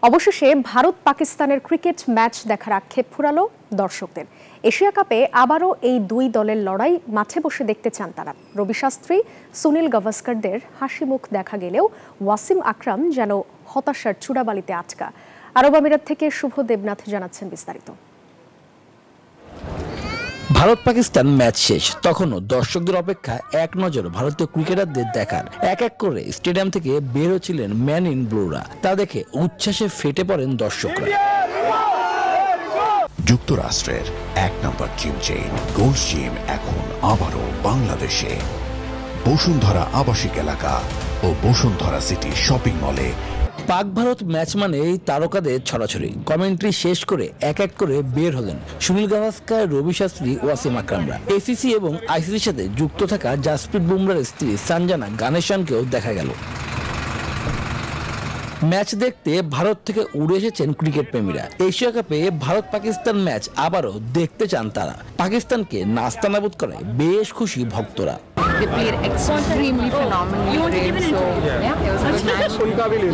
অবশেষে ভারত পাকিস্তানের cricket match দেখার আক্ষেপ ফুরালো দর্শকদের। এশিয়া কাপে আবারও এই দুই দলের লড়াই মাঠে বসে দেখতে চান তারা। রবি শাস্ত্রী, সুনীল গাভাস্করদের হাসি মুখ দেখা গেলেও ওয়াসিম আকরাম যেন হতাশার চূড়াবালিতে আটকা। আরব আমিরাত থেকে শুভ দেবনাথ জানাচ্ছেন বিস্তারিত। ভারত পাকিস্তান ম্যাচ শেষ, তখনও দর্শকদের অপেক্ষা এক নজর ভারতীয় ক্রিকেটারদের দেখার। এক এক করে স্টেডিয়াম থেকে বের হচ্ছিলেন ম্যান ইন ব্লুরা। তা দেখে উচ্ছ্বাসে ফেটে পড়েন দর্শকরা। যুক্তরাষ্ট্রের এক নম্বর জিম চেইন গোল্ড জিম এখন আবারও বাংলাদেশে। বসুন্ধরা আবাসিক এলাকা ও বসুন্ধরা সিটি শপিং মলে। পাক ভারত ম্যাচ মানে তারকাদের ছড়াছড়ি। কমেন্ট্রি শেষ করে এক এক করে বের হলেন সুনীল গাভাস্কর, রবি শাস্ত্রী, ওয়াসিম আকরামরা। এসিসি এবং আইসিসির সাথে যুক্ত থাকা জাসপ্রীত বুমরার স্ত্রী সঞ্জনা গানেশনকেও দেখা গেল। ম্যাচ দেখতে ভারত থেকে উড়ে এসেছেন ক্রিকেট প্রেমীরা। এশিয়া কাপে ভারত পাকিস্তান ম্যাচ আবারও দেখতে চান তারা। পাকিস্তানকে নাস্তানাবুদ করায় বেশ খুশি ভক্তরা। They played extremely phenomenally great, so yeah, it was a good match.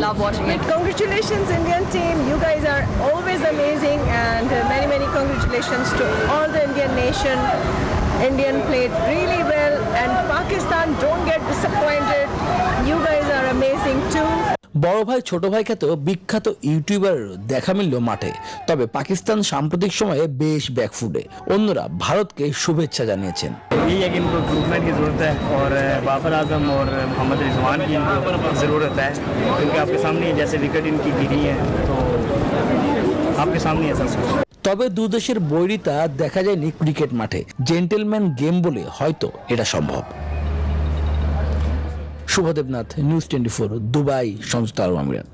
Love watching it. Congratulations Indian team, you guys are always amazing, and many congratulations to all the Indian nation. Indian played really well and Pakistan, don't get disappointed, you guys are amazing too. বড় ভাই ছোট ভাই খ্যাত বিখ্যাত ইউটিউবারেরও দেখা মিলল মাঠে। তবে পাকিস্তান সাম্প্রতিক সময়ে বেশ ব্যাকফুটে। অন্যরা ভারতকে শুভেচ্ছা জানিয়েছেন। यही है कि इनको इम्प्रूवमेंट की ज़रूरत है और बाबर आजम और मोहम्मद रिजवान की ज़रूरत है, क्योंकि आपके सामने जैसे विकेट इनकी गिरी है तो आपके सामने है सब कुछ। তবে দুদেশের বৈরিতা দেখা যায়নি ক্রিকেট মাঠে। জেন্টেলম্যান গেম বলে হয়তো এটা সম্ভব। শুভ দেবনাথ, নিউজ 24, দুবাই, সংযুক্ত আরব আমিরাত।